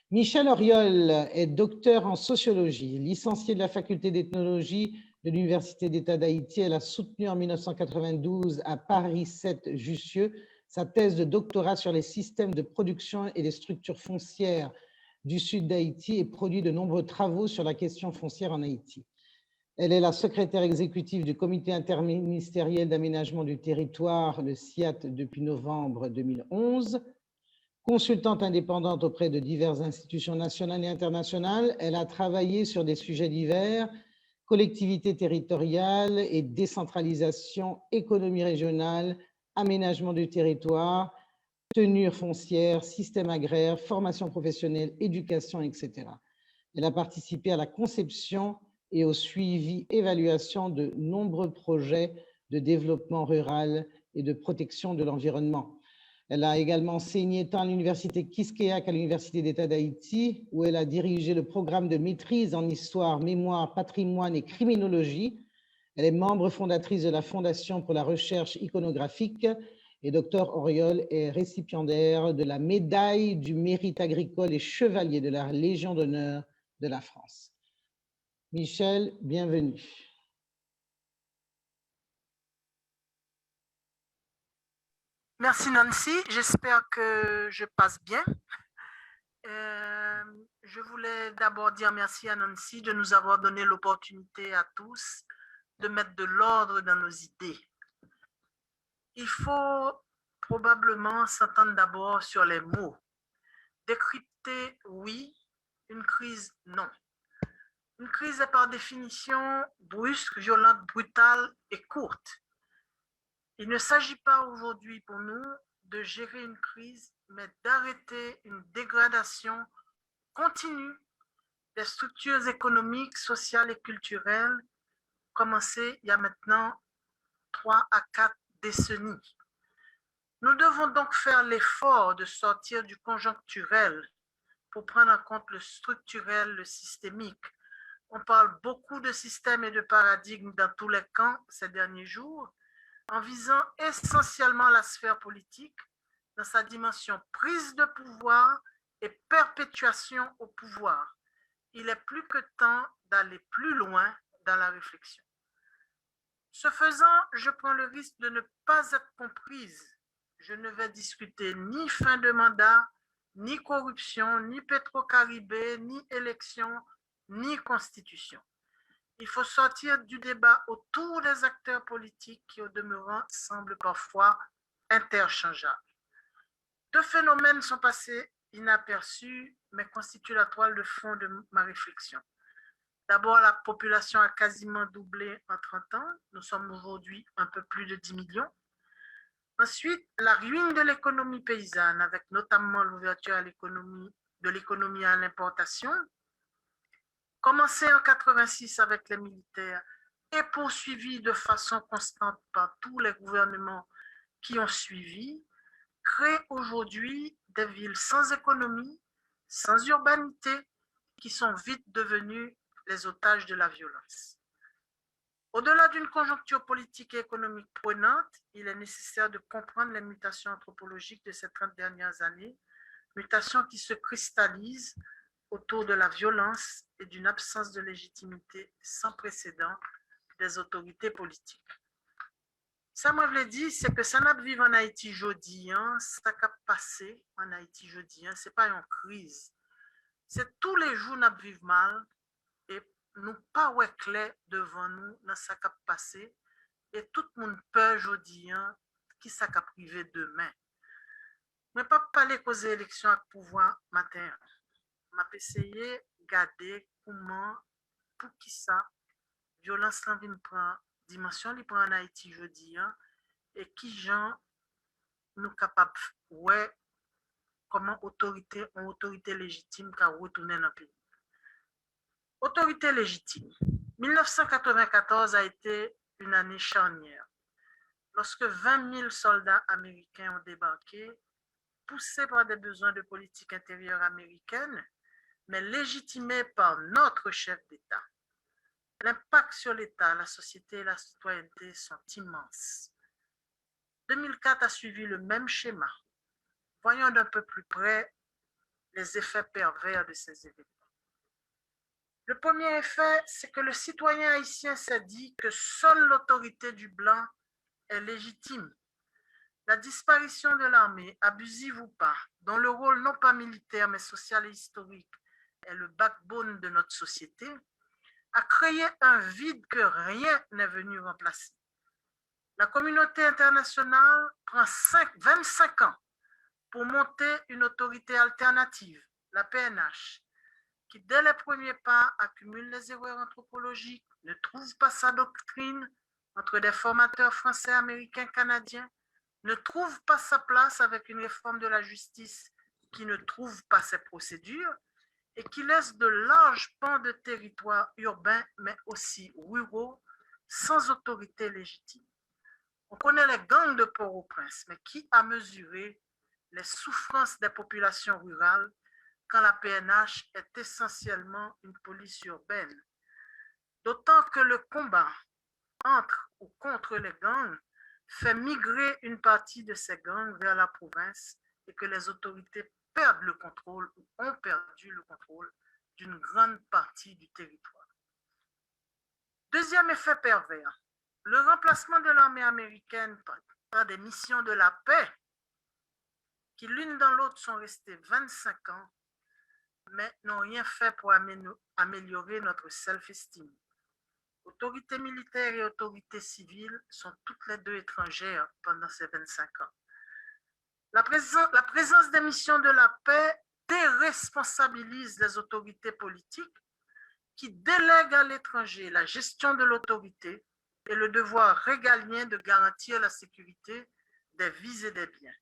Michel Auriol est docteur en sociologie, licencié de la faculté d'ethnologie de l'Université d'État d'Haïti. Elle a soutenu en 1992 à Paris 7 Jussieu sa thèse de doctorat sur les systèmes de production et les structures foncières du sud d'Haïti et produit de nombreux travaux sur la question foncière en Haïti. Elle est la secrétaire exécutive du Comité interministériel d'aménagement du territoire, le CIAT, depuis novembre 2011. Consultante indépendante auprès de diverses institutions nationales et internationales, elle a travaillé sur des sujets divers, collectivité territoriale et décentralisation, économie régionale, aménagement du territoire, tenure foncière, système agraire, formation professionnelle, éducation, etc. Elle a participé à la conception et au suivi, évaluation de nombreux projets de développement rural et de protection de l'environnement. Elle a également enseigné tant à l'université Quisqueyac qu'à l'université d'État d'Haïti, où elle a dirigé le programme de maîtrise en histoire, mémoire, patrimoine et criminologie. Elle est membre fondatrice de la Fondation pour la recherche iconographique et Dr Auriol est récipiendaire de la médaille du mérite agricole et chevalier de la Légion d'honneur de la France. Michel, bienvenue. Merci Nancy, j'espère que je passe bien. Je voulais d'abord dire merci à Nancy de nous avoir donné l'opportunité à tous de mettre de l'ordre dans nos idées. Il faut probablement s'entendre d'abord sur les mots. Décrypter, oui. Une crise, non. Une crise est par définition brusque, violente, brutale et courte. Il ne s'agit pas aujourd'hui pour nous de gérer une crise, mais d'arrêter une dégradation continue des structures économiques, sociales et culturelles commencées il y a maintenant 3 à 4 décennies. Nous devons donc faire l'effort de sortir du conjoncturel pour prendre en compte le structurel, le systémique. On parle beaucoup de systèmes et de paradigmes dans tous les camps ces derniers jours, en visant essentiellement la sphère politique dans sa dimension prise de pouvoir et perpétuation au pouvoir. Il est plus que temps d'aller plus loin dans la réflexion. Ce faisant, je prends le risque de ne pas être comprise. Je ne vais discuter ni fin de mandat, ni corruption, ni Petro-Caribé, ni élection, ni constitution. Il faut sortir du débat autour des acteurs politiques qui, au demeurant, semblent parfois interchangeables. Deux phénomènes sont passés inaperçus, mais constituent la toile de fond de ma réflexion. D'abord, la population a quasiment doublé en 30 ans. Nous sommes aujourd'hui un peu plus de 10 millions. Ensuite, la ruine de l'économie paysanne, avec notamment l'ouverture de l'économie à l'importation, commencée en 1986 avec les militaires et poursuivie de façon constante par tous les gouvernements qui ont suivi, crée aujourd'hui des villes sans économie, sans urbanité, qui sont vite devenues les otages de la violence. Au-delà d'une conjoncture politique et économique prenante, il est nécessaire de comprendre les mutations anthropologiques de ces 30 dernières années, mutations qui se cristallisent autour de la violence et d'une absence de légitimité sans précédent des autorités politiques. Ça, moi, je l'ai dit, c'est que ça n'a pas vivre en Haïti jeudi, ça n'a passé en Haïti jeudi, c'est pas une crise. C'est tous les jours n'a vivre mal et nous pas ouais clair devant nous dans ça qui passé et tout le monde peur jeudi qui ça qui privé demain. Mais pas parler causer élection avec pouvoir matin. M'a essayé garder comment pour qui ça violence là vient prendre dimension li prend en Haïti jeudi et qui gens nous capable ouais comment autorité légitime qui retourner dans le pays. Autorité légitime. 1994 a été une année charnière. Lorsque 20 000 soldats américains ont débarqué, poussés par des besoins de politique intérieure américaine, mais légitimés par notre chef d'État. L'impact sur l'État, la société et la citoyenneté sont immenses. 2004 a suivi le même schéma. Voyons d'un peu plus près les effets pervers de ces événements. Le premier effet, c'est que le citoyen haïtien s'est dit que seule l'autorité du blanc est légitime. La disparition de l'armée, abusive ou pas, dont le rôle non pas militaire mais social et historique est le backbone de notre société, a créé un vide que rien n'est venu remplacer. La communauté internationale prend 25 ans pour monter une autorité alternative, la PNH, qui dès les premiers pas accumule les erreurs anthropologiques, ne trouve pas sa doctrine entre des formateurs français, américains, canadiens, ne trouve pas sa place avec une réforme de la justice qui ne trouve pas ses procédures et qui laisse de larges pans de territoires urbains, mais aussi ruraux, sans autorité légitime. On connaît les gangs de Port-au-Prince, mais qui a mesuré les souffrances des populations rurales quand la PNH est essentiellement une police urbaine? D'autant que le combat entre ou contre les gangs fait migrer une partie de ces gangs vers la province et que les autorités perdent le contrôle ou ont perdu le contrôle d'une grande partie du territoire. Deuxième effet pervers, le remplacement de l'armée américaine par des missions de la paix qui l'une dans l'autre sont restées 25 ans, mais n'ont rien fait pour améliorer notre self-esteem. Autorités militaires et autorités civiles sont toutes les deux étrangères pendant ces 25 ans. La présence des missions de la paix déresponsabilise les autorités politiques qui délèguent à l'étranger la gestion de l'autorité et le devoir régalien de garantir la sécurité des vies et des biens.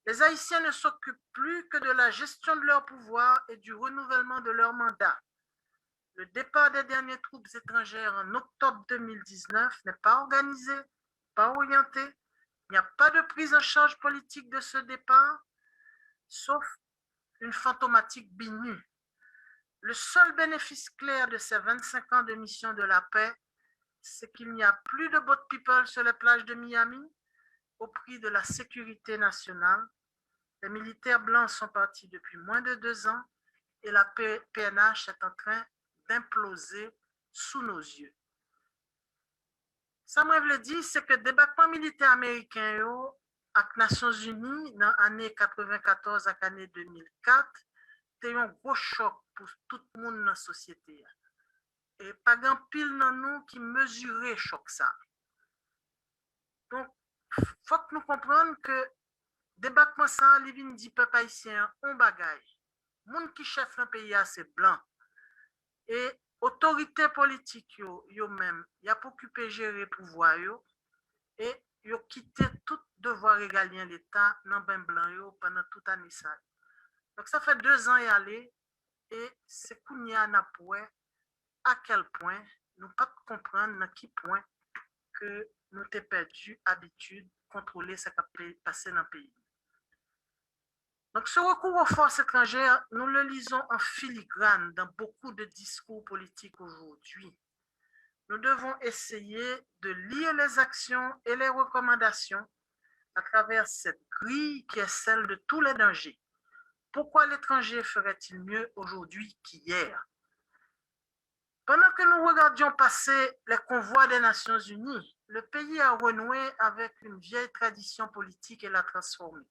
Les Haïtiens ne s'occupent plus que de la gestion de leur pouvoir et du renouvellement de leur mandat. Le départ des dernières troupes étrangères en octobre 2019 n'est pas organisé, pas orienté. Il n'y a pas de prise en charge politique de ce départ, sauf une fantomatique BINU. Le seul bénéfice clair de ces 25 ans de mission de la paix, c'est qu'il n'y a plus de boat people sur les plages de Miami au prix de la sécurité nationale. Les militaires blancs sont partis depuis moins de 2 ans et la PNH est en train d'imploser sous nos yeux. Ça me veut dire, c'est que le débarquement militaire américain avec les Nations Unies dans l'année 1994 à l'année 2004, c'était un gros choc pour tout le monde dans la société. Et pas grand pile dans nous qui mesurait choc ça. Donc, il faut que nous comprenions que débarquement ça, les vins du peuple haïtien, on bagaille. Moun qui chef le pays, c'est blanc. Et autorité politique, yo même, y a pour occuper gérer pouvoir, et yo quitté tout devoir régalien l'État dans ben blanc pendant toute année ça. Donc ça fait 2 ans y aller, et c'est qu'on y a à quel point nous pas comprendre dans quel point que nous t'ai perdu habitude contrôler ce qui a passé dans le pays. Donc, ce recours aux forces étrangères, nous le lisons en filigrane dans beaucoup de discours politiques aujourd'hui. Nous devons essayer de lire les actions et les recommandations à travers cette grille qui est celle de tous les dangers. Pourquoi l'étranger ferait-il mieux aujourd'hui qu'hier? Pendant que nous regardions passer les convois des Nations Unies, le pays a renoué avec une vieille tradition politique et l'a transformée.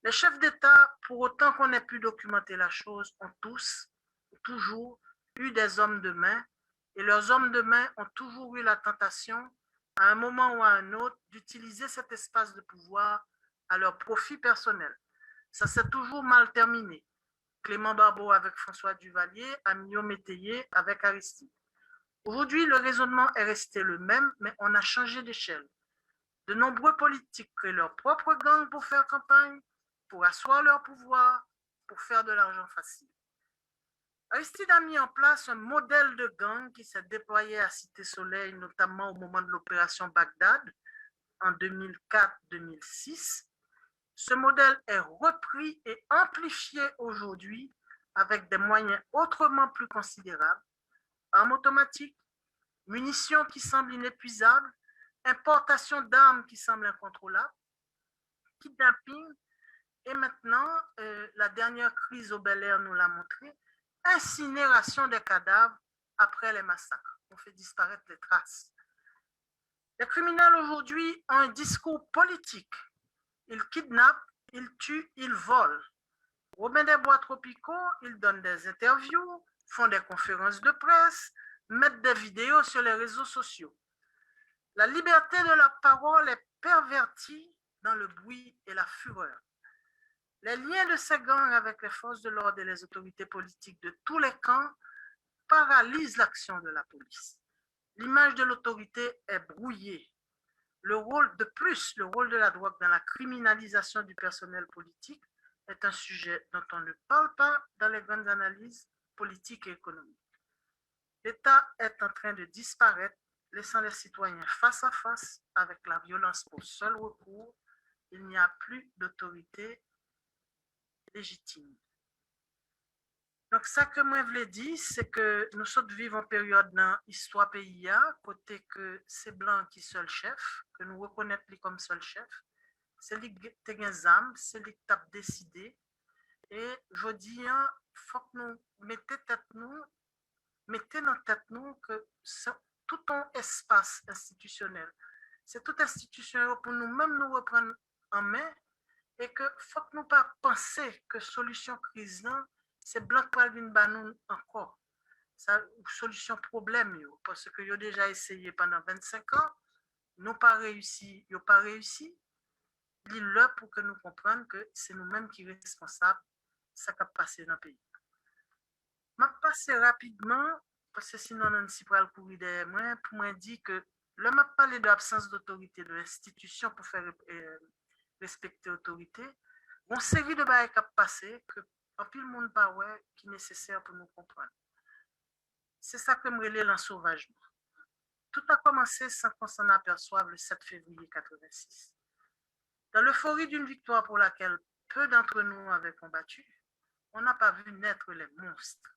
Les chefs d'État, pour autant qu'on ait pu documenter la chose, ont tous, toujours, eu des hommes de main, et leurs hommes de main ont toujours eu la tentation, à un moment ou à un autre, d'utiliser cet espace de pouvoir à leur profit personnel. Ça s'est toujours mal terminé. Clément Barbeau avec François Duvalier, Amio Métayer avec Aristide. Aujourd'hui, le raisonnement est resté le même, mais on a changé d'échelle. De nombreux politiques créent leur propre gang pour faire campagne, pour asseoir leur pouvoir, pour faire de l'argent facile. Aristide a mis en place un modèle de gang qui s'est déployé à Cité Soleil, notamment au moment de l'opération Bagdad, en 2004-2006. Ce modèle est repris et amplifié aujourd'hui avec des moyens autrement plus considérables, armes automatiques, munitions qui semblent inépuisables, importation d'armes qui semblent incontrôlables, kidnapping Et maintenant, la dernière crise au Bel-Air nous l'a montré, incinération des cadavres après les massacres. On fait disparaître les traces. Les criminels aujourd'hui ont un discours politique. Ils kidnappent, ils tuent, ils volent. Robin des Bois tropicaux, ils donnent des interviews, font des conférences de presse, mettent des vidéos sur les réseaux sociaux. La liberté de la parole est pervertie dans le bruit et la fureur. Les liens de ces gangs avec les forces de l'ordre et les autorités politiques de tous les camps paralysent l'action de la police. L'image de l'autorité est brouillée. Le rôle de la drogue dans la criminalisation du personnel politique est un sujet dont on ne parle pas dans les grandes analyses politiques et économiques. L'État est en train de disparaître, laissant les citoyens face à face avec la violence pour seul recours. Il n'y a plus d'autorité légitime. Donc, ça que moi je voulais dire, c'est que nous sommes vivons en période dans l'histoire pays, côté que c'est blanc qui est seul chef, que nous reconnaissons comme seul chef. C'est lui qui a des âmes, c'est lui qui a décidé. Et je dis, il faut que nous mettez dans tête nous que tout un espace institutionnel, c'est toute institution pour nous-mêmes nous reprendre en main et que faut que nous pas penser que solution crise là, c'est blanc pour venir nous encore. Ça, solution problème, parce que yo déjà essayé pendant 25 ans, nous pas réussi, yo pas réussi. Il est là pour que nous comprenions que c'est nous-mêmes qui sommes responsables de ce qui a passé dans le pays. Je vais passer rapidement, parce que sinon on ne s'y pas le courir derrière moi, pour me dire que là, je parle de l'absence d'autorité de l'institution pour faire respecter l'autorité. Une série de choses qui ont passé, que en plus le monde pas ouais, qui est nécessaire pour nous comprendre. C'est ça que je me relève l'ensauvagement. Tout a commencé sans qu'on s'en aperçoive le 7 février 1986. Dans l'euphorie d'une victoire pour laquelle peu d'entre nous avaient combattu, on n'a pas vu naître les monstres.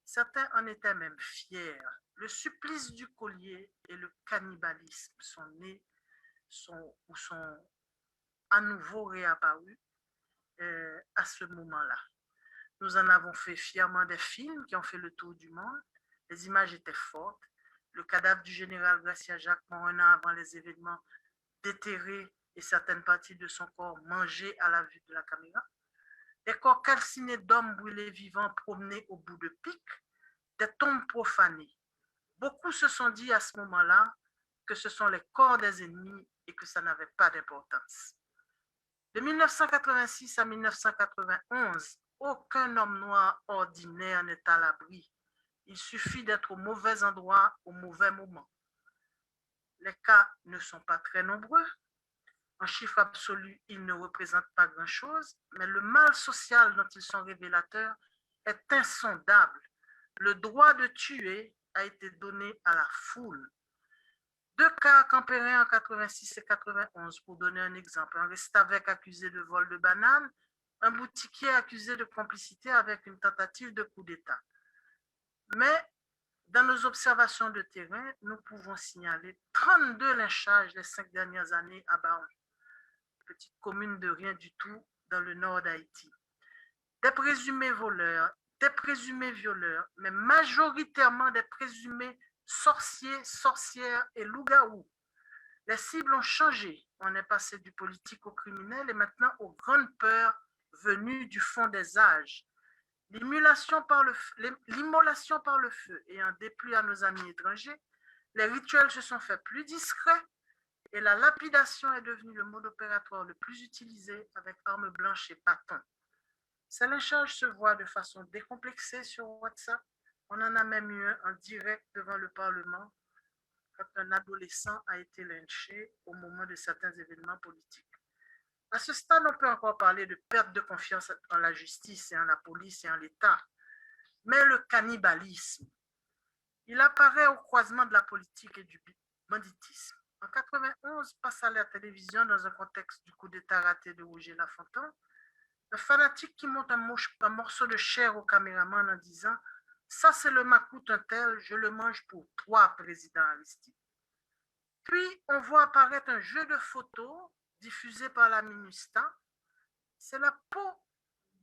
Certains en étaient même fiers. Le supplice du collier et le cannibalisme sont nés sont à nouveau réapparus à ce moment-là. Nous en avons fait fièrement des films qui ont fait le tour du monde. Les images étaient fortes. Le cadavre du général Gracia Jacques, mort un an avant les événements, déterré et certaines parties de son corps mangées à la vue de la caméra. Des corps calcinés d'hommes brûlés vivants promenés au bout de pique. Des tombes profanées. Beaucoup se sont dit à ce moment-là que ce sont les corps des ennemis et que ça n'avait pas d'importance. De 1986 à 1991, aucun homme noir ordinaire n'est à l'abri. Il suffit d'être au mauvais endroit au mauvais moment. Les cas ne sont pas très nombreux. En chiffre absolu, ils ne représentent pas grand-chose, mais le mal social dont ils sont révélateurs est insondable. Le droit de tuer a été donné à la foule. 2 cas à Campérin en 86 et 91, pour donner un exemple. Un Restavec accusé de vol de bananes, un boutiquier accusé de complicité avec une tentative de coup d'État. Mais dans nos observations de terrain, nous pouvons signaler 32 lynchages les 5 dernières années à Baon, petite commune de rien du tout dans le nord d'Haïti. Des présumés voleurs, des présumés violeurs, mais majoritairement des présumés sorciers, sorcières et loups-garous. Les cibles ont changé. On est passé du politique au criminel et maintenant aux grandes peurs venues du fond des âges. L'immolation par le feu ayant déplu à nos amis étrangers, les rituels se sont faits plus discrets et la lapidation est devenue le mode opératoire le plus utilisé avec armes blanches et bâtons. Ces lynchages se voient de façon décomplexée sur WhatsApp. On en a même eu un en direct devant le Parlement quand un adolescent a été lynché au moment de certains événements politiques. À ce stade, on peut encore parler de perte de confiance en la justice et en la police et en l'État. Mais le cannibalisme, il apparaît au croisement de la politique et du banditisme. En 1991, passe à la télévision dans un contexte du coup d'État raté de Roger Lafontaine, un fanatique qui monte un morceau de chair au caméraman en disant « Ça, c'est le macoute un tel, je le mange pour toi, président Aristide. » Puis, on voit apparaître un jeu de photos diffusé par la MINUSTA. c'est la peau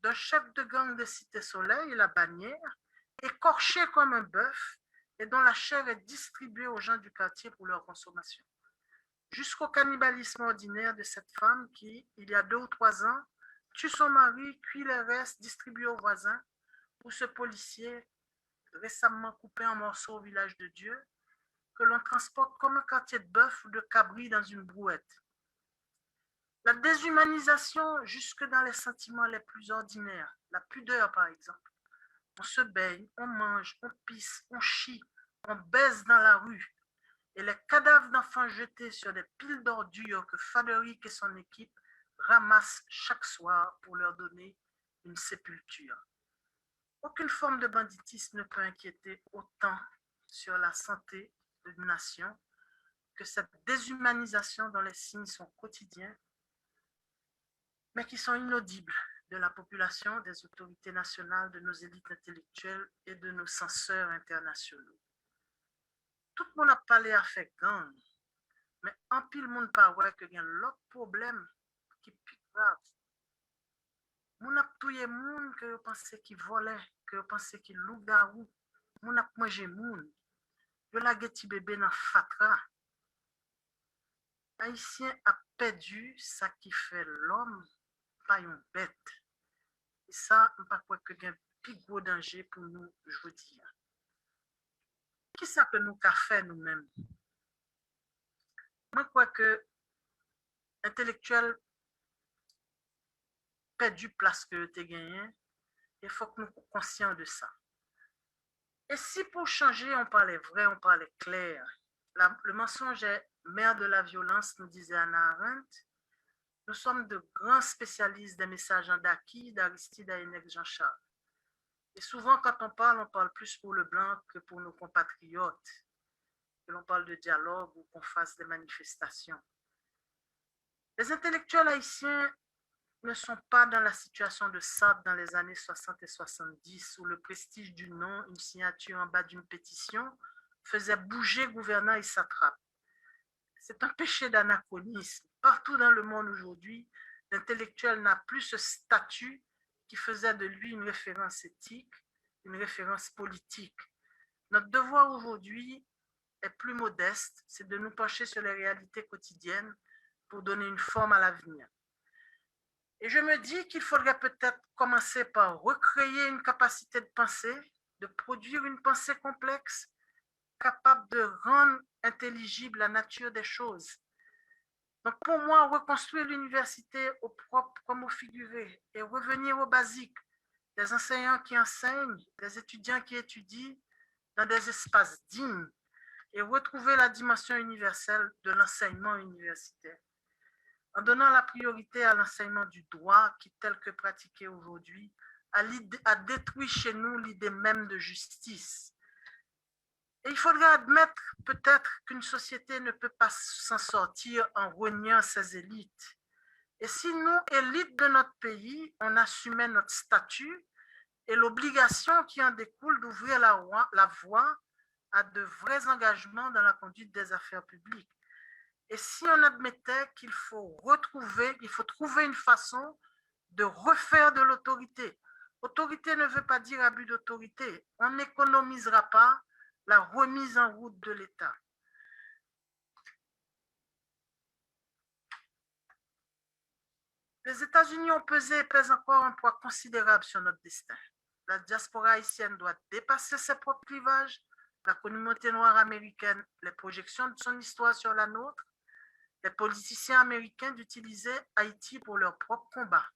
d'un chef de gang de Cité Soleil, la bannière, écorché comme un bœuf et dont la chair est distribuée aux gens du quartier pour leur consommation. Jusqu'au cannibalisme ordinaire de cette femme qui, il y a 2 ou 3 ans, tue son mari, cuit les restes, distribue aux voisins, ou ce policier récemment coupé en morceaux au village de Dieu, que l'on transporte comme un quartier de bœuf ou de cabri dans une brouette. La déshumanisation jusque dans les sentiments les plus ordinaires, la pudeur par exemple. On se baigne, on mange, on pisse, on chie, on baise dans la rue. Et les cadavres d'enfants jetés sur des piles d'ordures que Faderic et son équipe ramassent chaque soir pour leur donner une sépulture. Aucune forme de banditisme ne peut inquiéter autant sur la santé d'une nation que cette déshumanisation dont les signes sont quotidiens, mais qui sont inaudibles de la population, des autorités nationales, de nos élites intellectuelles et de nos censeurs internationaux. Tout le monde a parlé à fait gang, mais en pile monde pas ouais que y a l'autre problème qui est plus grave. Moun a tué moun que vous pensez qui volait, que vous pensez qui loup-garou. Moun a mangé moun. Yo la geti bébé dans fatra. Haïtien a perdu ça qui fait l'homme, pas une bête. Et ça, on pas quoi que y a un plus gros danger pour nous, je veux dire. Qui ça que nous qu'a fait nous-mêmes? Moi, crois que intellectuel perdu place que tu gagné, il faut que nous soyons conscients de ça. Et si pour changer, on parlait vrai, on parlait clair, le mensonge est mère de la violence, nous disait Hannah Arendt. Nous sommes de grands spécialistes des messages en Daki, d'Aristide Hayek, Jean-Charles. Et souvent, quand on parle plus pour le blanc que pour nos compatriotes, que l'on parle de dialogue ou qu'on fasse des manifestations. Les intellectuels haïtiens ne sont pas dans la situation de Sartre dans les années 60 et 70, où le prestige du nom, une signature en bas d'une pétition, faisait bouger gouvernants et satrapes. C'est un péché d'anachronisme. Partout dans le monde aujourd'hui, l'intellectuel n'a plus ce statut qui faisait de lui une référence éthique, une référence politique. Notre devoir aujourd'hui est plus modeste, c'est de nous pencher sur les réalités quotidiennes pour donner une forme à l'avenir. Et je me dis qu'il faudrait peut-être commencer par recréer une capacité de penser, de produire une pensée complexe, capable de rendre intelligible la nature des choses. Donc pour moi, reconstruire l'université au propre comme au figuré et revenir au basique, des enseignants qui enseignent, des étudiants qui étudient dans des espaces dignes et retrouver la dimension universelle de l'enseignement universitaire. En donnant la priorité à l'enseignement du droit qui, tel que pratiqué aujourd'hui, a détruit chez nous l'idée même de justice. Et il faudrait admettre peut-être qu'une société ne peut pas s'en sortir en reniant ses élites. Et si nous, élites de notre pays, on assumait notre statut et l'obligation qui en découle d'ouvrir la voie à de vrais engagements dans la conduite des affaires publiques. Et si on admettait qu'il faut trouver une façon de refaire de l'autorité. Autorité ne veut pas dire abus d'autorité. On n'économisera pas la remise en route de l'État. Les États-Unis ont pesé et pèsent encore un poids considérable sur notre destin. La diaspora haïtienne doit dépasser ses propres clivages. La communauté noire américaine, les projections de son histoire sur la nôtre, les politiciens américains d'utiliser Haïti pour leur propre combat.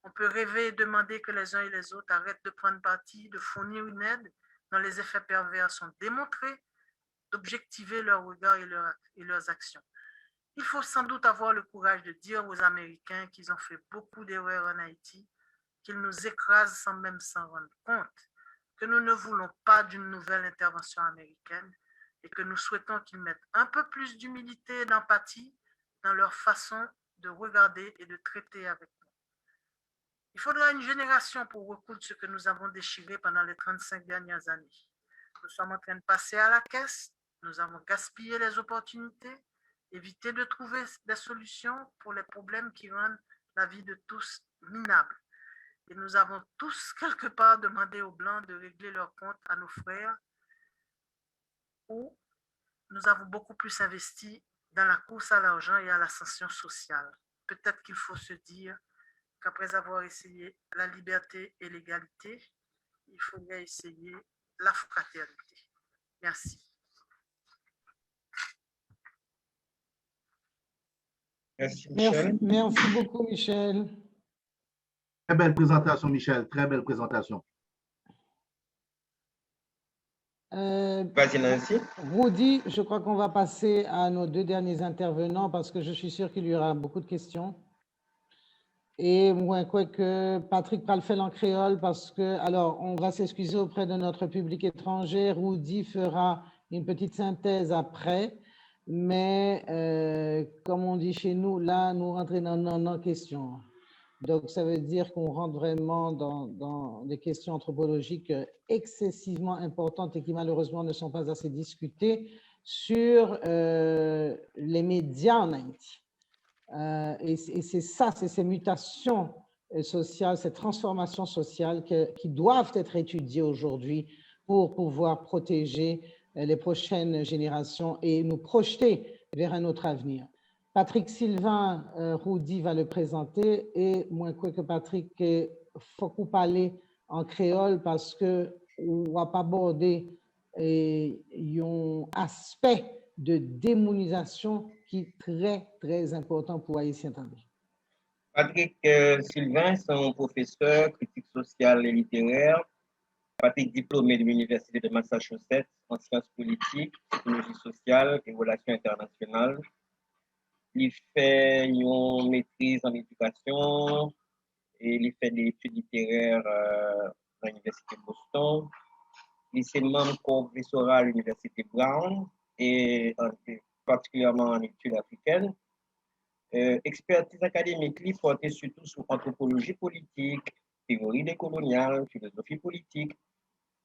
On peut rêver et demander que les uns et les autres arrêtent de prendre parti, de fournir une aide dont les effets pervers sont démontrés, d'objectiver leurs regards et leurs actions. Il faut sans doute avoir le courage de dire aux Américains qu'ils ont fait beaucoup d'erreurs en Haïti, qu'ils nous écrasent sans même s'en rendre compte, que nous ne voulons pas d'une nouvelle intervention américaine et que nous souhaitons qu'ils mettent un peu plus d'humilité et d'empathie dans leur façon de regarder et de traiter avec nous. Il faudra une génération pour recoudre ce que nous avons déchiré pendant les 35 dernières années. Nous sommes en train de passer à la caisse, nous avons gaspillé les opportunités, évité de trouver des solutions pour les problèmes qui rendent la vie de tous minable. Et nous avons tous, quelque part, demandé aux Blancs de régler leurs comptes à nos frères, où nous avons beaucoup plus investi dans la course à l'argent et à l'ascension sociale. Peut-être qu'il faut se dire qu'après avoir essayé la liberté et l'égalité, il faudrait essayer la fraternité. Merci. Merci, Michel. Merci beaucoup, Michel. Très belle présentation, Michel. Très belle présentation. Vas-y, Nancy. Rudy, je crois qu'on va passer à nos deux derniers intervenants parce que je suis sûr qu'il y aura beaucoup de questions. Et moi, quoi que Patrick va le faire en créole parce que, alors, on va s'excuser auprès de notre public étranger. Rudy fera une petite synthèse après, mais comme on dit chez nous, là, nous rentrons dans nos questions. Donc, ça veut dire qu'on rentre vraiment dans des questions anthropologiques excessivement importantes et qui malheureusement ne sont pas assez discutées sur les médias en Haïti. Et c'est ça, c'est ces mutations sociales, ces transformations sociales qui doivent être étudiées aujourd'hui pour pouvoir protéger les prochaines générations et nous projeter vers un autre avenir. Patrick Sylvain, Rudy va le présenter et moi, quoi que Patrick, il faut qu'on parle en créole parce qu'on ne va pas aborder un aspect de démonisation qui est très, très important pour Haïtien. Patrick Sylvain, c'est un professeur critique sociale et littéraire. Patrick diplômé de l'Université de Massachusetts en sciences politiques, psychologie sociale et relations internationales. Il fait une maîtrise en éducation et il fait des études littéraires à l'Université de Boston. Il est membre professoral à l'Université Brown et particulièrement en études africaines. Expertise académique lui portée surtout sur anthropologie politique, théorie décoloniale, philosophie politique,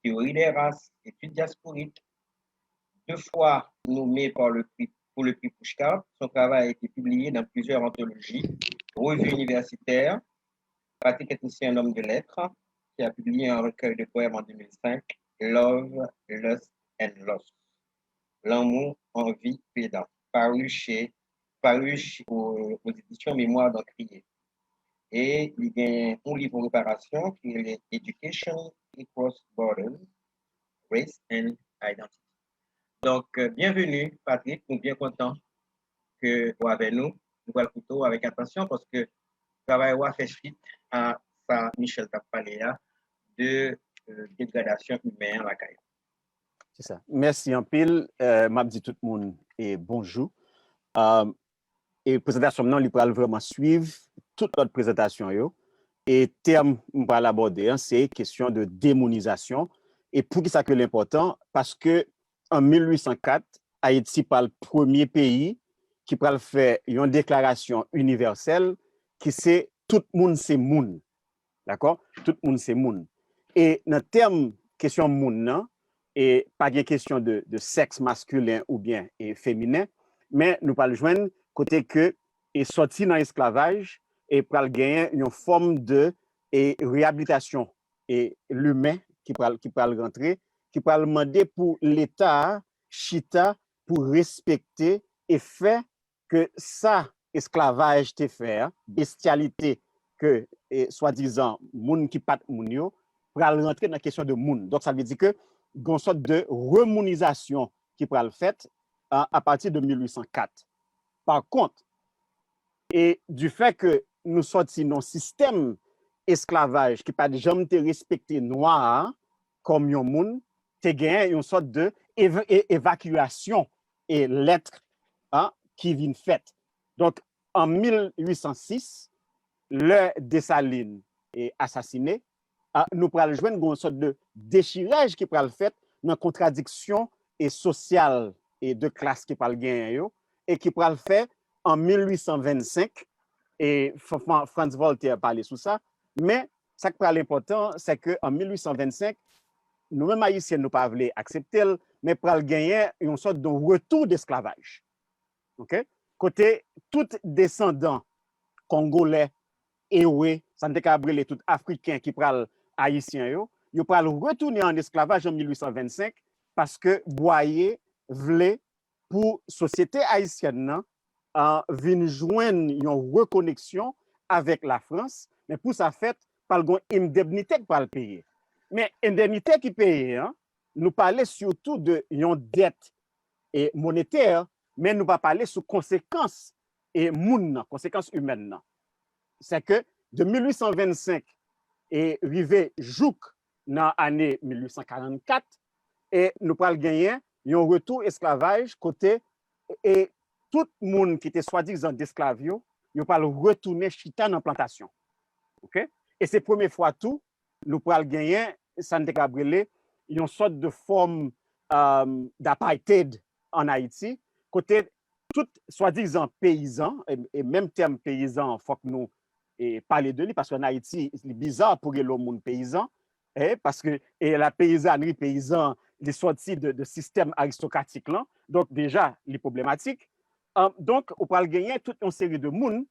théorie des races, études diasporiques. 2 fois nommé pour le prix Pushcart, son travail a été publié dans plusieurs anthologies, revues universitaires. Patrick est aussi un homme de lettres qui a publié un recueil de poèmes en 2005, Love, Lust and Loss. L'amour, envie, pédant, paru aux éditions Mémoire d'Encrier. Et il y a un livre en préparation qui est Education Across Borders, Race and Identity. Donc, bienvenue, Patrick. Nous sommes bien contents que vous avec nous. Nous allons plutôt avec attention parce que le travail fait suite à ça, Michel Tapaléa, de dégradation humaine à la caille. C'est ça. Merci en pile. M'a dit tout le monde et bonjour. Et présentation maintenant, il va vraiment suivre toute notre présentation. Et terme qu'on va l'aborder, c'est question de démonisation. Et pour qui ça que l'important? Parce que en 1804, Haïti est le premier pays qui va faire une déclaration universelle qui c'est tout le monde c'est moun. D'accord? Tout le monde c'est moun. Et dans le terme question moun, et pas de question de sexe masculin ou bien féminin, mais nous parlons joindre côté que est sorti dans l'esclavage et pour gagner une forme de réhabilitation et l'humain qui peut rentrer, qui peut demander pour l'État chita pour respecter et faire que ça esclavage te fait, bestialité que soi-disant moun qui pat moun yo pour rentrer dans la question de moun. Donc ça veut dire que une sorte de remounisation qui peut le fait à partir de 1804. Par contre, et du fait que nous sortis dans un système esclavage qui n'a pas jamais respecté noir comme un monde, tu gagné une sorte de évacuation et lettre qui vient faite. Donc, en 1806, le Dessalines est assassiné. Nous pourrons joindre une sorte de déchirage qui pourra le fait dans la contradiction et sociale et de classe qui parle gagner et qui pourra le faire en 1825 et Franz Voltaire a parlé sur ça, mais ce qui est important c'est que en 1825 nous-mêmes haïtiens nous pas voulu accepter mais pour gagner une sorte de retour d'esclavage. OK? Côté tout descendant congolais ewe, ça ne cabrele tout africain qui pral haïtien yo pral retourner en esclavage en 1825 parce que Boyer voulait pour société haïtienne nan vin joindre une reconnexion avec la France, mais pour ça fait par gon indemnité pour le payer. Mais indemnité qui paye nous parlait surtout de une dette et monétaire, mais nous pas parler sous conséquences et moun, conséquences humaines. C'est que de 1825 et arrivé jouk dans l'année 1844 et nous pral gagner un retour esclavage côté et tout le monde qui était soi-disant d'esclaves yo pral retourner chita dans plantation. OK? Et c'est première fois tout nous pral gagner Sante Cabrele une sorte de forme d'apartheid en Haïti côté tout soi-disant paysan et même terme paysan faut que nous parler de lui parce qu'en Haïti c'est bizarre pour le monde paysan parce que la paysannerie paysan les sorties de système aristocratique là donc déjà les problématiques donc on peut gagner toute une série de monde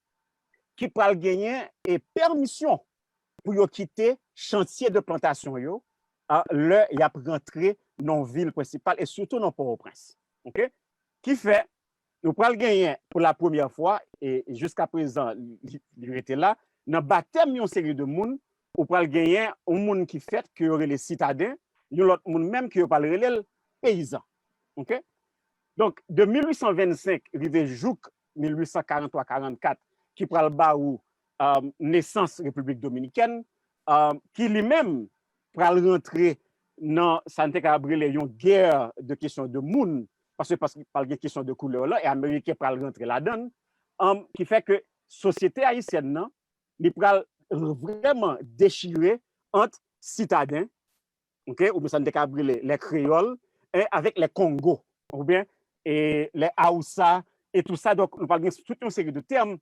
qui peut gagner et permission pour yo quitter chantier de plantation yo là il a rentré dans ville principale et surtout dans Port-au-Prince. OK? Qui fait nous pral gagner pour la première fois et jusqu'à présent il était là dans baptême une série de monde ou pral gagner un monde qui fait que aurait les citadins yon l'autre monde même qui parle relève paysan. OK? Donc de 1825 arrivé jouk 1843-44 qui pral ba ou naissance République dominicaine qui lui-même pral rentrer dans Sante Cabrele une guerre de question de moun parce qu'il parle de question de couleur là et américain pral rentrer là-dedans qui fait que société haïtienne nan li pral vraiment déchiré entre citadins OK ou bien Sante Cabrele les créoles et avec les Congo ou bien et les Haoussa et tout ça donc nous parlons de toute une série de termes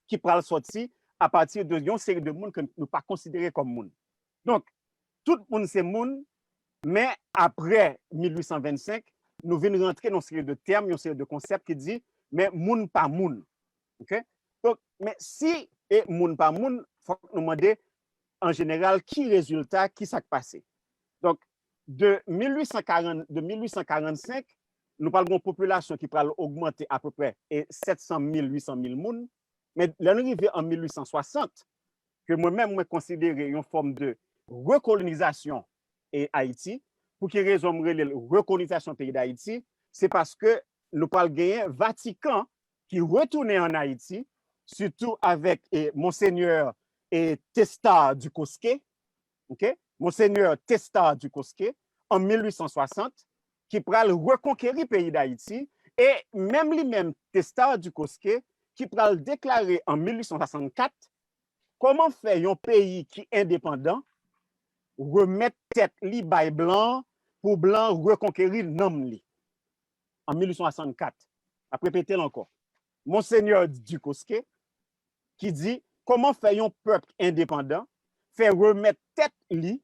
qui pral sorti à partir de une série de monde que nous pas considérer comme monde. Donc tout le monde c'est monde mais après 1825 nous venons rentrer dans une série de termes, une série de concepts qui dit mais monde pas monde. OK? Donc mais si et monde pas monde, faut nous demander en général qui résultat qui s'est passé. Donc de 1845 nous parlons d'une population qui va augmenter à peu près 700 000 800 000 monde mais l'arrivée en 1860 que moi-même moi considérer une forme de recolonisation et Haïti pour qui raison recolonisation pays d'Haïti c'est parce que nous parlons gagner Vatican qui retournait en Haïti surtout avec monseigneur Testard du Cosquet. OK? Monseigneur Testard du Cosquet en 1860 qui pral reconquérir pays d'Haïti et même lui-même Testard du Cosquet qui pral déclarer en 1864 comment faire un pays qui est indépendant remettre tête li bay blanc pour blanc reconquérir nom li en 1864 après répéter encore Monseigneur du Cosquet qui dit comment faire un peuple indépendant faire remettre tête li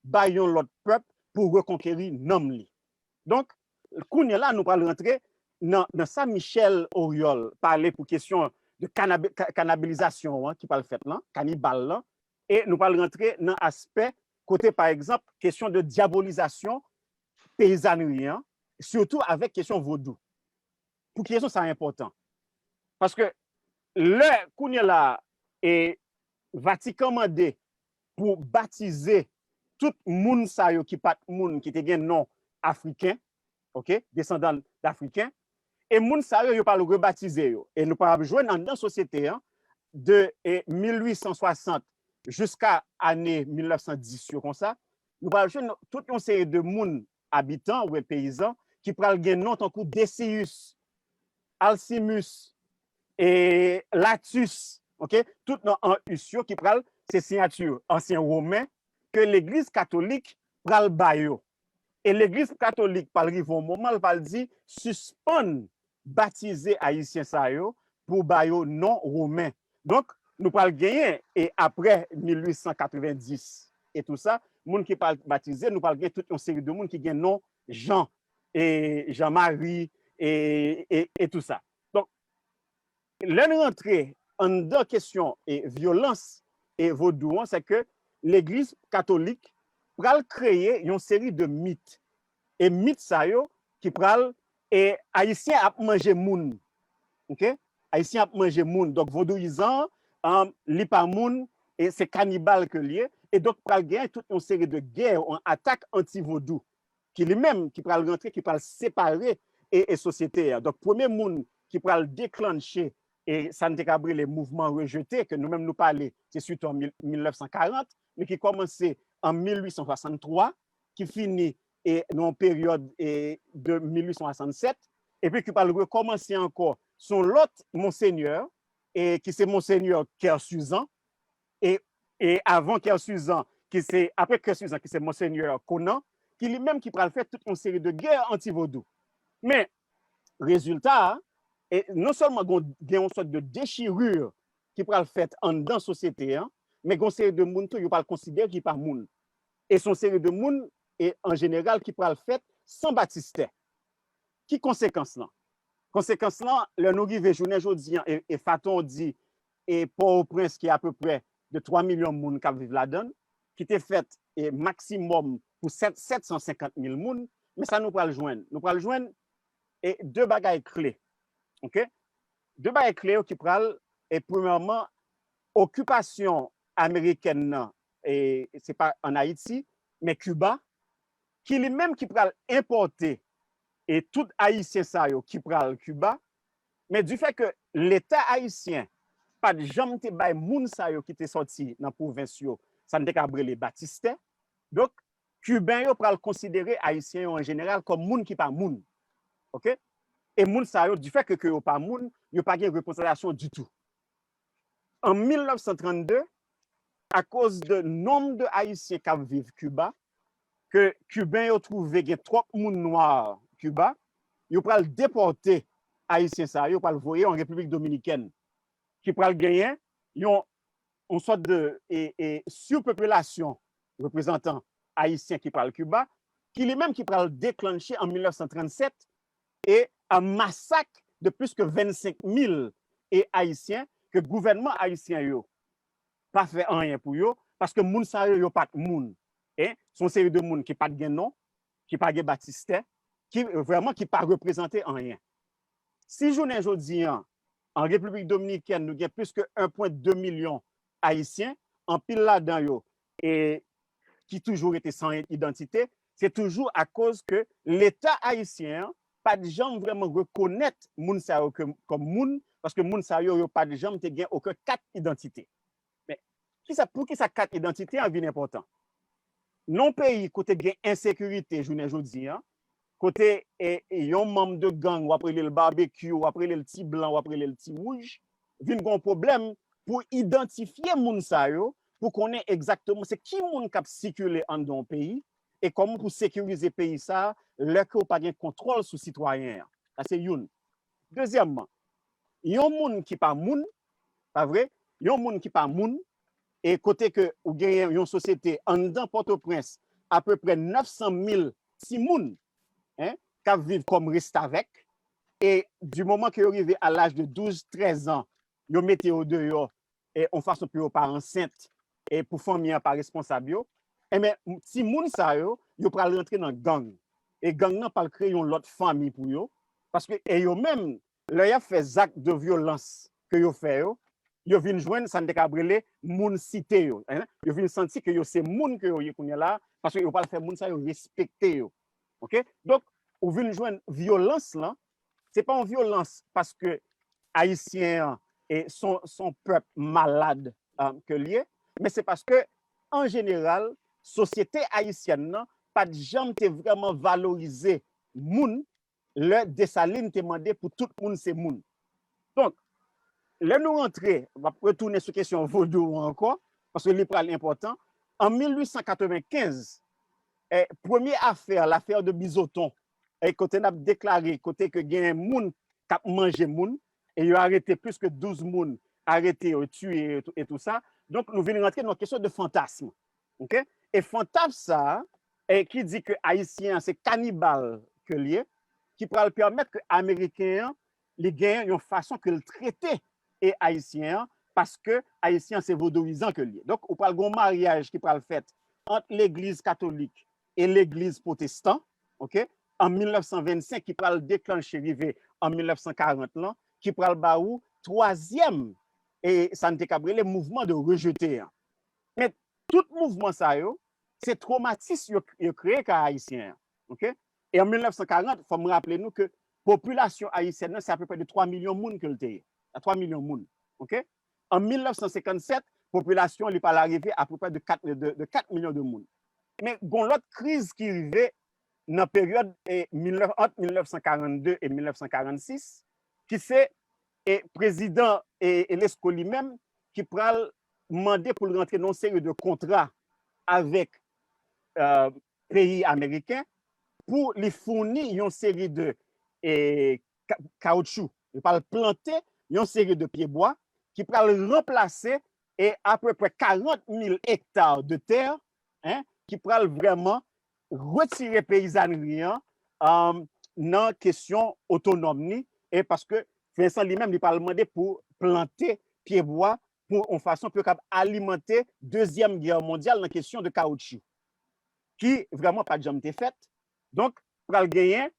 bay l'autre peuple pour reconquérir nom li. Donc kounya là nous allons rentrer dans ça Michel Oriol parler pour question de cannibalisation qui parle fait là cannibale là et nous allons rentrer dans aspect côté par exemple question de diabolisation paysannerie surtout avec question vaudou. Pour qui raison ça important parce que le kounya là et Vatican mandé pour baptiser tout moun sa yo qui pat moun qui te gen nom africain, OK, descendant d'Africains et moun sa yo pas le rebaptiser yo et nous pas joindre dans société de 1860 jusqu'à année 1910 comme ça, nous pas joindre toute une série de moun habitants ou paysans qui pral gen nom tant que Decius, Alcimus et Latus, OK, tout dans en usio qui pral ces signatures ancien romain que l'église catholique pral bayo. Et l'église catholique par arrive au moment elle va dire suspend baptiser haïtien sa yo pour bayo non romain. Donc nous pral gagner et après 1890 et tout ça, moun qui parle baptisé, nous pral gagner toute une série de moun qui gagne nom Jean et Jean-Marie et tout ça. Donc l'en rentrée en deux questions et violence et vaudou, c'est que l'Église catholique pral créer une série de mythes. Et mythes ça yo qui pral et haïtien a manger moun. OK? Haïtien a manger moun. Donc vaudouisant li pa moun et c'est cannibale que lié et donc pral gagner toute une série de guerres, en attaque anti-vaudou qui lui-même qui pral rentrer qui pral séparer et société. Donc premier moun qui pral déclencher et ça ne décabre les mouvements rejetés que nous-mêmes nous parler, c'est surtout en 1940, mais qui commençait en 1863, qui finit dans une période de 1867, et puis qui va recommencer encore son l'autre monseigneur, et qui c'est monseigneur Kersuzan, et avant Kersuzan, après Kersuzan, qui c'est monseigneur Conan, qui lui-même qui va faire toute une série de guerres anti-vaudou. Mais, résultat, et non seulement il y a une sorte de déchirure qui va le faire en dans la société, mais il y a une série de monde qui va le considérer qui pas monde. Et son série de monde et en général qui va le faire sans baptistère. Qui conséquence là? Conséquence là, le nous arrive journée aujourd'hui et Faton dit et Port-au-Prince qui est à peu près de 3 millions de monde qui vivent là-dedans, qui était fait et maximum pour 750 000 monde, mais ça nous va le joindre. Nous va le joindre et deux bagages clés. OK? Deux bagages clés qui pral et premièrement occupation américaine et c'est pas en Haïti mais Cuba qui lui-même qui pral importer et tout haïtien ça yo qui pral Cuba mais du fait que l'état haïtien pas de jamais te bay moun ça yo qui était sorti dans province yo ça ne décabre les baptistes donc cubain yo pral considérer haïtien en général comme moun qui pas moun. OK? Et moun sa yo, du fait que yo pas moun, yo pas gen représentation du tout. En 1932, à cause de nombre de Haïtiens qui vivent Cuba, que Cubains ont trouvé gen trop moun noir Cuba, yo pral déporter Haïtiens sa yo pral voyer en République dominicaine, qui pral gagner yon sorte de surpopulation représentant Haïtiens qui parlent Cuba, qui lui-même qui pral déclencher en 1937 et un massacre de plus que 25 000 Haïtiens que le gouvernement haïtien yo pas fait rien pour eux parce que moun sa yo pas moun. Son série de moun qui pas de nom, qui pas de baptiste, qui vraiment qui pas représenté en rien. Si journée aujourd'hui en République dominicaine nous avons plus que 1,2 million haïtiens en pile là-dedans yo et qui toujours été sans identité, c'est toujours à cause que l'État haïtien pas de gens vraiment reconnaître moun sa yo comme moun parce que moun sa yo pas de gens te gen aucun quatre identités. Mais pour qui ça quatre identités en vient important. Non pays côté gen insécurité journée jodi côté yon membre de gang ou après le barbecue ou après le petit blanc ou après le petit rouge vinn gon problème pour identifier moun sa yo pour connaître exactement c'est qui moun k'ap circuler en don pays et comment pour sécuriser pays ça le que pas de contrôle sur citoyen. Ça c'est une. Deuxièmement, yon moun qui pas moun, pas vrai? Yon moun qui pas moun et côté que ou gagne yon société en dedans Port-au-Prince à peu près 900 000 si moun qui vivent comme reste avec et du moment que arrivé à l'âge de 12-13 ans, yo mettez au dehors et on façon pour pas enceinte et pour famille pas responsable yo. Et mais si moun sa yo pral rentrer dans gang et gang nan pral créer une autre famille pour yo parce que et yo même leur y a fait acte de violence que yo fait yo vinn joindre ça décabrele moun cité yo yo vinn sentir que yo c'est moun que yo y là parce que yo pas faire moun sa yo respecter yo. OK? Donc ou vinn joindre violence là c'est pas une violence parce que haïtien et son peuple malade que lié mais c'est parce que en général société haïtienne nan pas de jamais te vraiment valoriser moun le Dessalines te demandé pour tout moun c'est moun. Donc là nous rentrer on va retourner sur question vaudou encore parce que li pral important en 1895 première affaire l'affaire de Bizoton et côté n'a déclaré côté que gen moun k'ap manger moun et yo arrêté plus que 12 moun arrêté tué et tout ça. Donc nous venons rentrer dans une question de fantasme. OK? Et fantasme ça qui dit que haïtien c'est cannibale que lié qui pourra permettre que américain les gagnent une façon que le traiter et haïtien parce que haïtien c'est vaudouisant que lié. Donc on parle d'un mariage qui parle fait entre l'église catholique et l'église protestante, OK? En 1925 qui parle déclencher rivé en 1940 là, qui parle baou troisième et ça ne le mouvement de rejeter. Mais tout mouvement ça yo, c'est traumatisme yo créé par haïtien, OK? Et en 1940, il faut me rappeler nous que population haïtienne c'est à peu près de 3 millions de monde que le té. 3 millions de monde, OK? En 1957, population n'est pas arrivée à peu près de 4 millions de monde. Mais gon l'autre crise qui arrivait dans la période entre 1942 et 1946 qui c'est président et l'ESCO lui-même qui pral demander pour rentrer dans une série de contrats avec pays américains pour lui fournir une série de caoutchouc. Il parle planter une série de pieds bois qui pral remplacer à peu près 40 000 hectares de terre, hein, qui pral vraiment retirer paysannerie dans question autonomie et parce que Vincent lui-même il parle demandé pour planter pieds bois pour en façon pour alimenter deuxième guerre mondiale dans question de caoutchouc qui vraiment pas jamais été faite. Donc pral gagner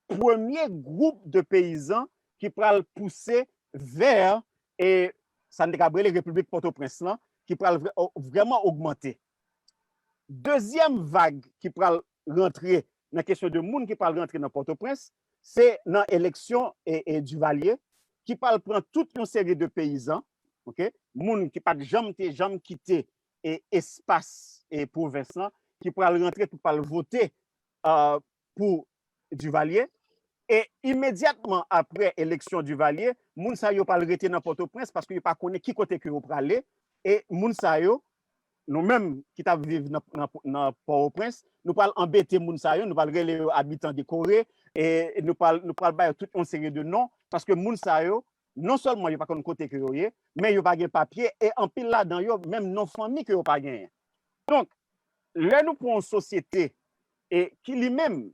premier groupe de paysans qui pral pousser vers et ça ne les République Port-au-Prince là qui pral vraiment augmenter. Deuxième vague qui pral rentrer dans la question de monde qui pral rentrer dans Port-au-Prince, c'est dans l'élection et Duvalier qui pral prendre toute une série de paysans, OK? Monde qui pas jamais quitté et espace et province qui pral rentrer pour pral voter pour Duvalier. Et immédiatement après l'élection du Valier, moun sa yo pas rete dans Port-au-Prince parce que yo pas connaît qui côté que yo pralé et moun sa yo nous-mêmes qui t'a vivre dans Port-au-Prince, nous parlons embêter moun sa yo, nous parlons les habitants de Corée et nous parlons bailler toute une série de noms parce que moun sa yo non seulement yo pas connaît côté que yo yé, mais yo pas gen papier et en pile là dans yo même non famille que yo pas gen. Donc là nous pour une société et qui lui-même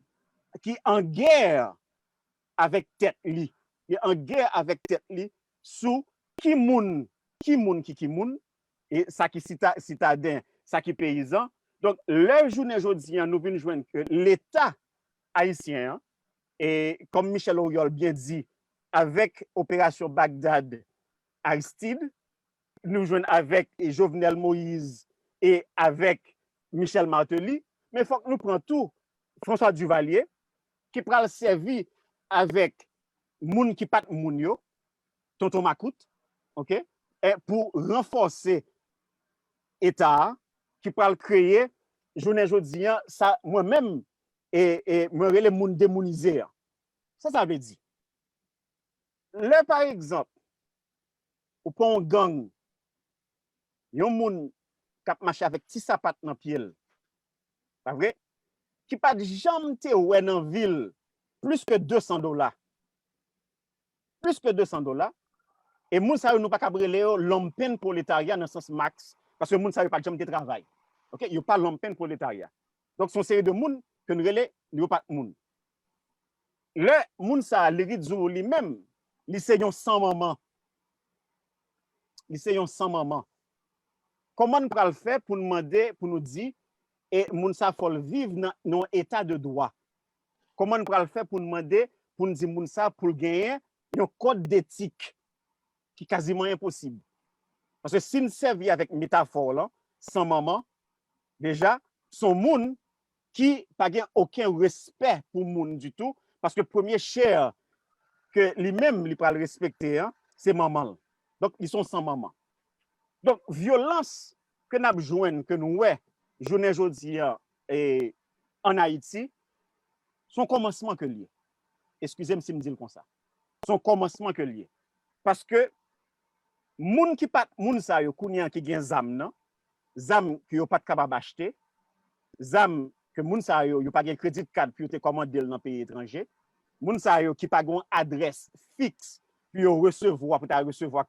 qui en guerre avec tête li, et en guerre avec tête li sous qui moun et ça qui citadin, ça qui paysan. Donc le journée jodi nous venons joindre que l'état haïtien et comme Michel Auriol bien dit avec opération Bagdad Aristide, nous joignons avec Jovenel Moïse et avec Michel Martelly, mais il faut que nous prenions tout François Duvalier qui pral servi avec moun qui pat moun yo, tonton Makout, OK? Et pour renforcer État qui pral créer journée jodi ça moi-même et me relè moun démonisé. Ça veut dire. Là par exemple, ou pon gang yon moun k'ap marché avec ti sapat dans pied. Pas vrai? Qui pas jamais te ouais dans ville plus que $200. Plus que $200. Et moun sa yo nou pa kabrele yo l'homme peine prolétariat dans le sens max parce que moun sa yo pas jamais de travail. OK, yo pas l'homme peine prolétariat. Donc son série de moun que nous relè yo pas moun. Le moun sa l'Erizou lui-même, li se yon sans maman. Li se yon sans maman. Comment nous pral faire pour demander pour nous dire et moun sa faut vivre dans état de droit. Comment nous pral faire pour demander pour nous dire moun sa pour gagner un code d'éthique qui est quasiment impossible. Parce que si nous servons avec métaphore là, sans maman, déjà son moun qui pas aucun respect pour moun du tout parce que premier cher que lui-même lui pral respecter c'est maman. Donc ils sont sans maman. Donc violence que nous joignent que nous ouais journée jodi et en Haïti son commencement que lié. Excusez-moi si me dis comme ça. Son commencement que lié. Parce que moun qui pat moun sa yo kounya qui gen zam nan, zam ki yo pat capable acheter, zam que moun sa yo pas gen crédit card pour te commander dans pays étranger, moun sa yo qui pas gon adresse fixe pour yo recevoir pour ta recevoir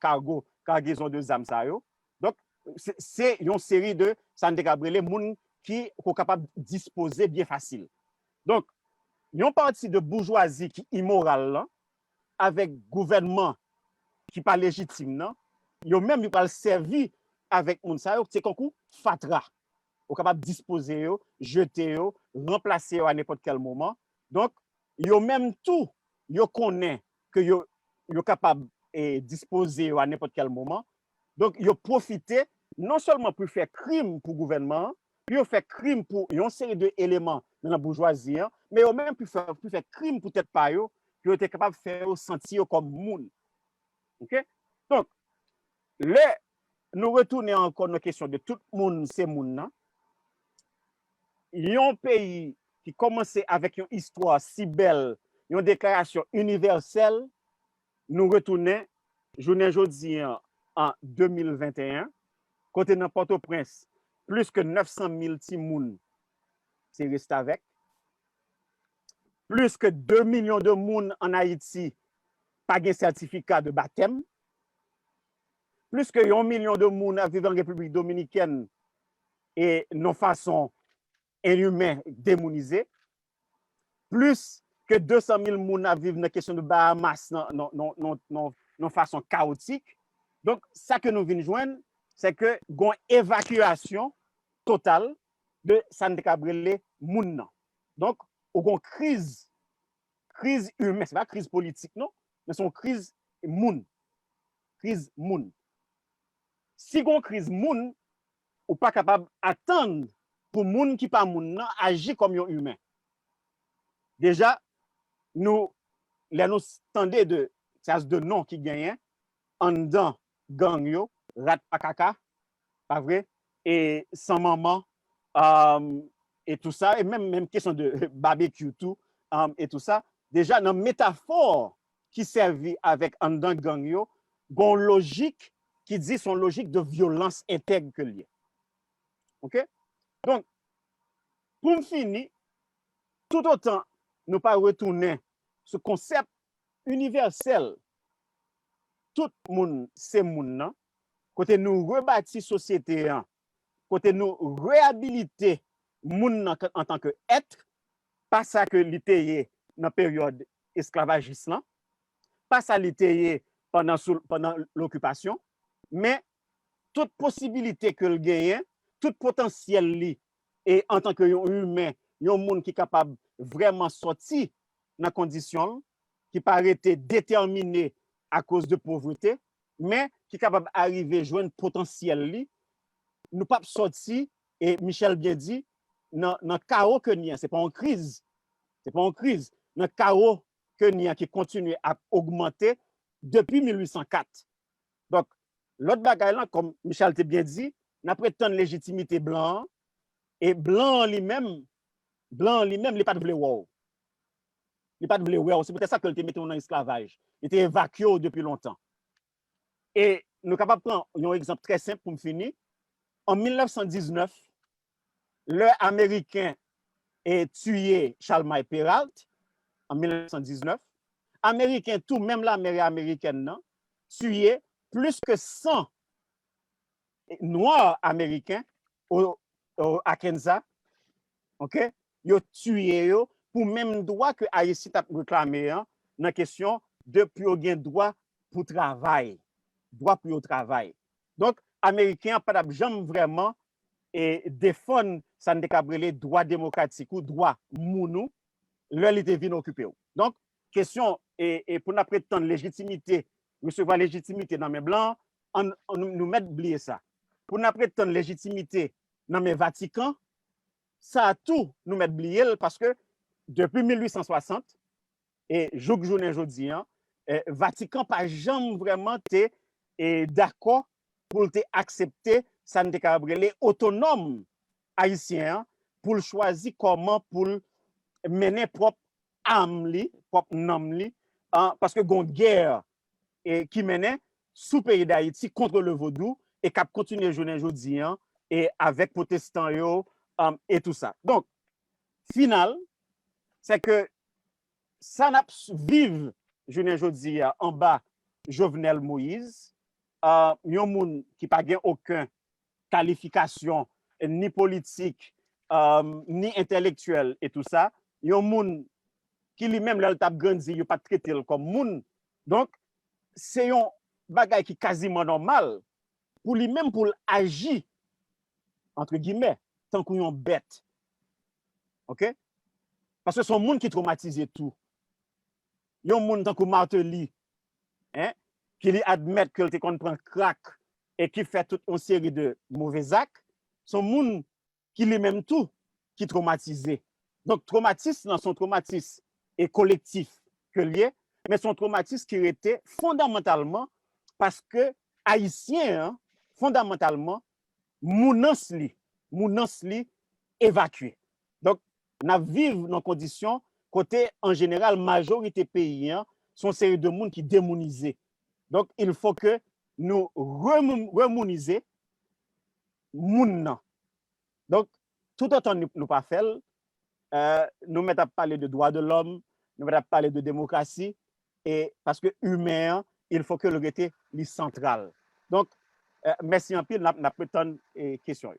cargaison de zam sa yo. Donc c'est une série de ça ne gabrele moun qui sont capable disposer bien facile. Donc yon partie de bourgeoisie qui immoral là avec gouvernement qui pas légitime non yo même yo pral servi avec moun sa yo, c'est kon kou fatra. Ou capable disposer yo, jeter yo, remplacer yo à n'importe quel moment. Donc, yo même tout, yo connaît que yo capable de disposer yo à n'importe quel moment. Donc, yo profiter non seulement pour faire crime pour le gouvernement, puis yo fait crime pour une série d'éléments dans la bourgeoisie, mais yo même pour faire crime pour tête pa yo, puis yo était capable de faire sentir comme moun. OK? Donc, nous retournons encore à la question de tout le monde, c'est moun. Un pays qui commençait avec une histoire si belle, une déclaration universelle, nous retournons, journée jeudi en 2021, côté dans Port-au-Prince, plus que 900 000 timoun, c'est resté avec. Plus que 2 millions de moun en Haïti, pas de certificat de baptême. Plus que 1 million de moun à vivre en République dominicaine et non façon inhumain démonisé. Plus que 200 000 moun à vivre dans la question de Bahamas non façon chaotique. Donc, ça que nous venons joindre, c'est que une évacuation totale de Sante Cabrele moun. Donc, une crise humaine, c'est pas crise politique, non, mais c'est une crise moun. Crise moun. Si une crise moun, ou pas capable d'attendre pour moun qui pas moun nan agir comme un humain. Déjà, nous tendez de nom qui gagne en dedans gang yo, rat pakaka, pas vrai, et sans maman, et tout ça, et même question de barbecue tout, et tout ça. Déjà, dans métaphore qui servit avec en dedans gang yo, gon logique qui dit son logique de violence intègre que lié. OK? Donc, pour me finir, tout autant nous pas retourner ce concept universel, tout le monde, c'est moun, côté nous rebâtir société, côté nous réhabiliter moun en tant que être, pas ça que l'ité dans la période esclavagiste, pas ça l'ité pendant l'occupation, mais toute possibilité que le gagne, tout potentiel li, et en tant que humain, un monde qui est capable vraiment sortir dans condition qui paraît déterminé à cause de pauvreté, mais qui est capable d'arriver à joindre potentiel li, nous pas sortir, et Michel bien dit, dans le chaos que nous, c'est pas en crise, dans le chaos que nous qui continue à augmenter depuis 1804. Donc, l'autre bagaille là, comme Michel t'a bien dit, n'a prétend légitimité blanc, et blanc lui-même, il n'est pas de wow. Il n'est pas de wow. C'est peut-être ça qu'il était mis dans l'esclavage. Il était évacué depuis longtemps. Et nous sommes capables de prendre un exemple très simple pour me finir. En 1919, le Américain est tué Charles Peralt en 1919. Américain, tout, même la mairie américaine, tué plus que 100 Noirs américains à Kansas. OK? Ils ont tué pour même droit que Haïti a réclamé dans la question de plus gain droit pour travail. Droit pour le travail. Donc, Américains n'ont pas jamais vraiment défendre ça ne décabrele droit démocratique ou droit mounou, leur était venu occuper. Donc, question, et pour nous prétendre légitimité, recevoir légitimité dans mes blancs, nous mettre oublier ça. Pour nous prétendre légitimité dans mes Vatican, ça a tout nous mettre oublier parce que depuis 1860, et journée aujourd'hui, Vatican pas jamais vraiment été d'accord pour accepter ça ne décabrele autonome haïtien pour choisir comment pour mener propre âme, propre nom, parce que gon guerre qui menait sous pays d'Haïti contre le vaudou et qui a continué journée aujourd'hui et avec protestants et tout ça. Donc, final, c'est que ça n'a vive journée aujourd'hui en bas Jovenel Moïse, un monde qui n'a pas aucun qualification ni politique, ni intellectuel et tout ça. Il y a un monde qui lui-même, là, il a grandi, il n'a pas traité comme monde. Donc, c'est un bagay qui quasiment normal pour lui-même pour agir entre guillemets tant qu'on yon bête. OK? Parce que son monde qui traumatisé tout. Yon monde tant que Martelly, hein, qui lui admet que te kon prend crack et qui fait toute une série de mauvais actes, son monde qui lui-même tout qui traumatisé. Donc traumatisme dans son traumatisme est collectif que lié, mais son traumatisme qui était fondamentalement parce que haïtien hein, fondamentalement mounans li évacué. Donc n'a vivre dans conditions côté en général majorité pays hein, sont série de monde qui démonisé. Donc il faut que nous remoniser moun nan. Donc tout autant nous pas faire nous mettons à parler de droits de l'homme, nous mettons à parler de démocratie et parce que humain il faut que le rete li central. Donc merci en pile n'a prétendre question.